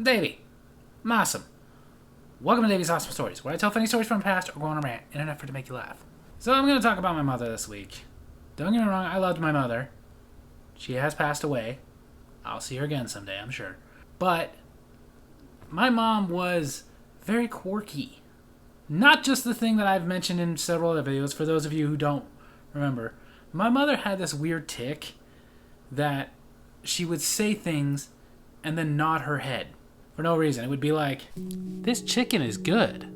Davy. I'm awesome. Welcome to Davy's Awesome Stories, where I tell funny stories from the past or go on a rant in an effort to make you laugh. So I'm going to talk about my mother this week. Don't get me wrong, I loved my mother. She has passed away. I'll see her again someday, I'm sure. But my mom was very quirky. Not just the thing that I've mentioned in several other videos, for those of you who don't remember. My mother had this weird tick that she would say things and then nod her head for no reason. It would be like, "This chicken is good."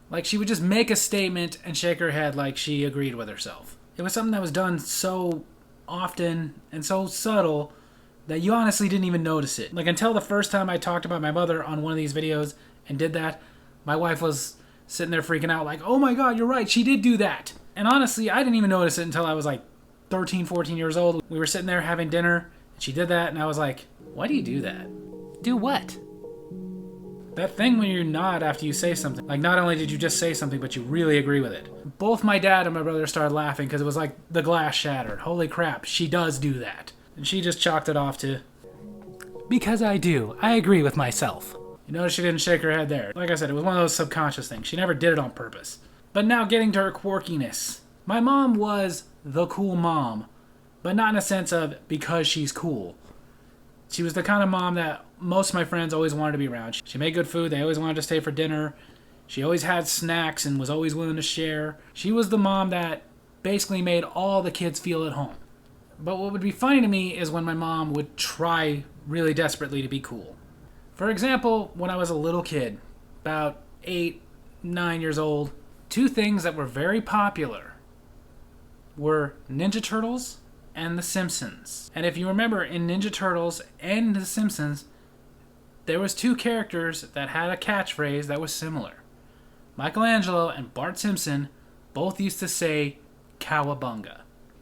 Like she would just make a statement and shake her head like she agreed with herself. It was something that was done so often and so subtle that you honestly didn't even notice it. Like until the first time I talked about my mother on one of these videos and did that, my wife was sitting there freaking out like, "Oh my god, you're right, she did do that." And honestly, I didn't even notice it until I was like 13, 14 years old. We were sitting there having dinner and she did that and I was like, "Why do you do that?" "Do what?" "That thing when you nod after you say something. Like not only did you just say something, but you really agree with it." Both my dad and my brother started laughing because it was like the glass shattered. Holy crap, she does do that. And she just chalked it off to, "Because I do. I agree with myself." You notice she didn't shake her head there. Like I said, it was one of those subconscious things. She never did it on purpose. But now getting to her quirkiness. My mom was the cool mom, but not in a sense of because she's cool. She was the kind of mom that most of my friends always wanted to be around. She made good food. They always wanted to stay for dinner. She always had snacks and was always willing to share. She was the mom that basically made all the kids feel at home. But what would be funny to me is when my mom would try really desperately to be cool. For example, when I was a little kid, about 8, 9 years old, two things that were very popular were Ninja Turtles and The Simpsons. And if you remember, in Ninja Turtles and The Simpsons, there was two characters that had a catchphrase that was similar. Michelangelo and Bart Simpson both used to say "Cowabunga."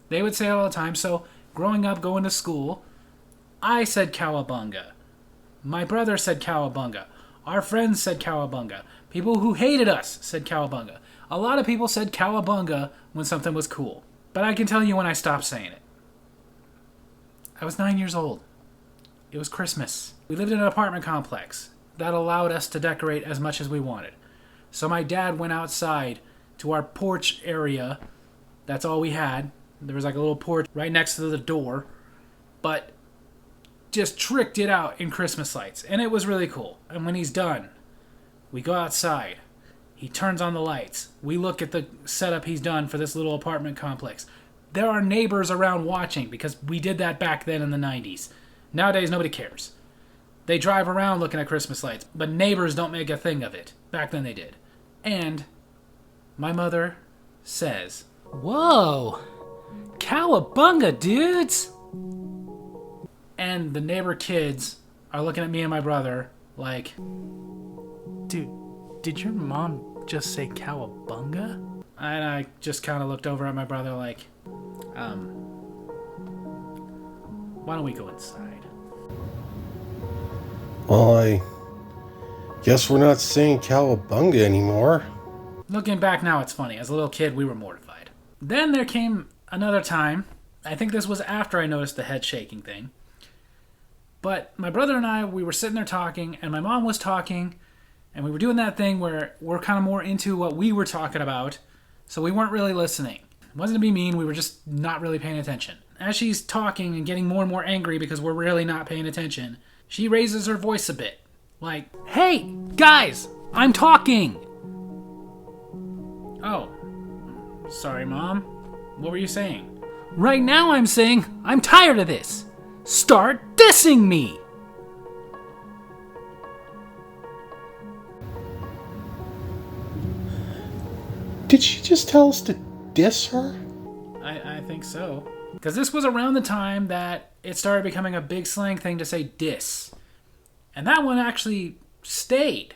They would say it all the time, so growing up, going to school, I said "Cowabunga." My brother said "Cowabunga." Our friends said "Cowabunga." People who hated us said "Cowabunga." A lot of people said "Cowabunga" when something was cool. But I can tell you when I stopped saying it. I was 9 years old. It was Christmas. We lived in an apartment complex that allowed us to decorate as much as we wanted. So my dad went outside to our porch area. That's all we had. There was like a little porch right next to the door. But just tricked it out in Christmas lights. And it was really cool. And when he's done, we go outside. He turns on the lights. We look at the setup he's done for this little apartment complex. There are neighbors around watching because we did that back then in the 90s. Nowadays, nobody cares. They drive around looking at Christmas lights, but neighbors don't make a thing of it. Back then they did. And my mother says, "Whoa, cowabunga, dudes!" And the neighbor kids are looking at me and my brother like, "Dude, did your mom just say cowabunga?" And I just kind of looked over at my brother like, why don't we go inside? Well, I guess we're not saying cowabunga anymore. Looking back now, it's funny. As a little kid, we were mortified. Then there came another time. I think this was after I noticed the head shaking thing. But my brother and I, we were sitting there talking, and my mom was talking, and we were doing that thing where we're kind of more into what we were talking about, so we weren't really listening. It wasn't to be mean, we were just not really paying attention. As she's talking and getting more and more angry because we're really not paying attention, she raises her voice a bit. Like, "Hey, guys, I'm talking!" "Oh, sorry, Mom. What were you saying?" "Right now I'm saying I'm tired of this. Start dissing me!" Did she just tell us to diss her? I think so. Because this was around the time that it started becoming a big slang thing to say diss. And that one actually stayed.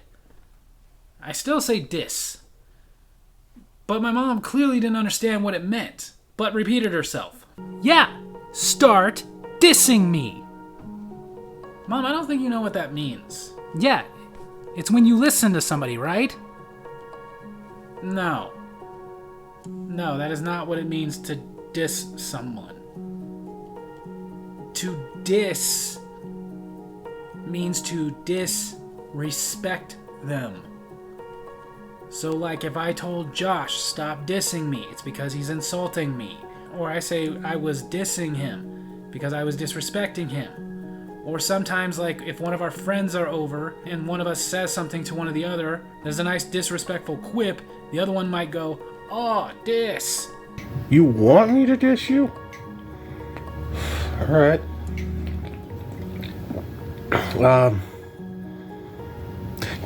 I still say diss. But my mom clearly didn't understand what it meant, but repeated herself. "Yeah, start dissing me." "Mom, I don't think you know what that means." "Yeah, it's when you listen to somebody, right?" No. No, that is not what it means to diss someone. To diss means to disrespect them. So like if I told Josh, stop dissing me, it's because he's insulting me. Or I say I was dissing him because I was disrespecting him. Or sometimes, like, if one of our friends are over and one of us says something to one of the other, there's a nice disrespectful quip, the other one might go, "Oh, diss." You want me to dish you? Alright.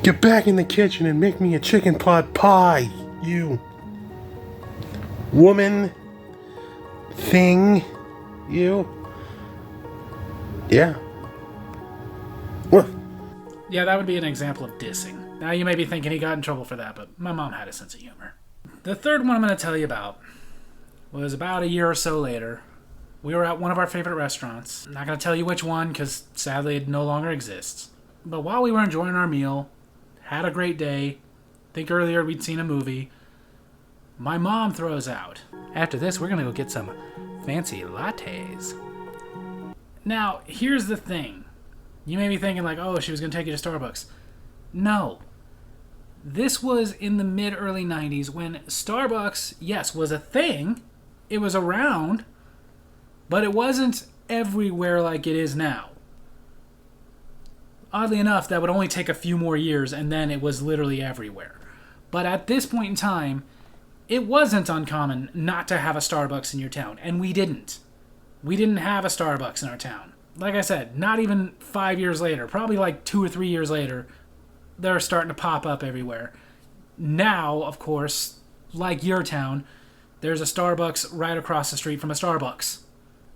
Get back in the kitchen and make me a chicken pot pie, you woman thing, you. Yeah. What? Yeah, that would be an example of dissing. Now you may be thinking he got in trouble for that, but my mom had a sense of humor. The third one I'm going to tell you about was about a year or so later. We were at one of our favorite restaurants. I'm not going to tell you which one because sadly it no longer exists. But while we were enjoying our meal, had a great day, think earlier we'd seen a movie, my mom throws out, "After this, we're going to go get some fancy lattes." Now, here's the thing. You may be thinking like, oh, she was going to take you to Starbucks. No. This was in the mid-early 90s when Starbucks, yes, was a thing. It was around, but it wasn't everywhere like it is now. Oddly enough, that would only take a few more years, and then it was literally everywhere. But at this point in time, it wasn't uncommon not to have a Starbucks in your town, and we didn't. We didn't have a Starbucks in our town. Like I said, not even 5 years later, probably like 2 or 3 years later, they're starting to pop up everywhere. Now, of course, like your town, there's a Starbucks right across the street from a Starbucks.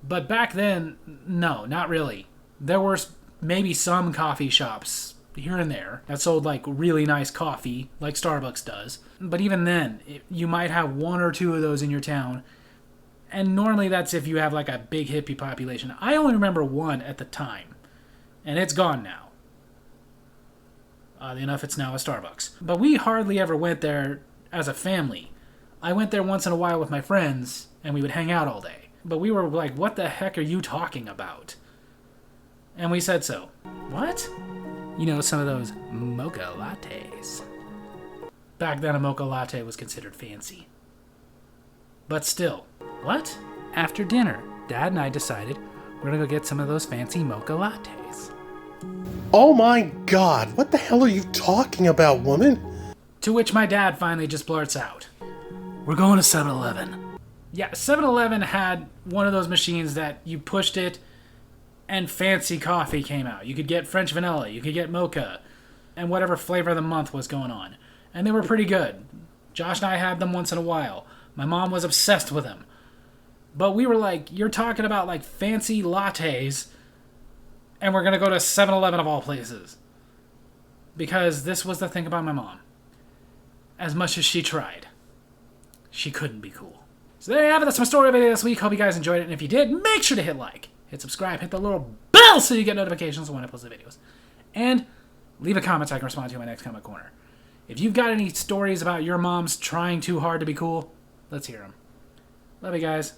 But back then, no, not really. There were maybe some coffee shops here and there that sold like really nice coffee, like Starbucks does. But even then, you might have 1 or 2 of those in your town. And normally that's if you have like a big hippie population. I only remember one at the time. And it's gone now. Oddly enough, it's now a Starbucks. But we hardly ever went there as a family. I went there once in a while with my friends, and we would hang out all day. But we were like, what the heck are you talking about? And we said so. What? You know, some of those mocha lattes. Back then, a mocha latte was considered fancy. But still, what? After dinner, Dad and I decided we're gonna go get some of those fancy mocha lattes. Oh my god, what the hell are you talking about, woman? To which my dad finally just blurts out, "We're going to 7-Eleven. Yeah, 7-Eleven had one of those machines that you pushed it and fancy coffee came out. You could get French vanilla, you could get mocha, and whatever flavor of the month was going on. And they were pretty good. Josh and I had them once in a while. My mom was obsessed with them. But we were like, you're talking about like fancy lattes, and we're going to go to 7-Eleven of all places. Because this was the thing about my mom. As much as she tried, she couldn't be cool. So there you have it. That's my story video this week. Hope you guys enjoyed it. And if you did, make sure to hit like, hit subscribe, hit the little bell so you get notifications when I post the videos. And leave a comment so I can respond to you in my next comment corner. If you've got any stories about your moms trying too hard to be cool, let's hear them. Love you guys.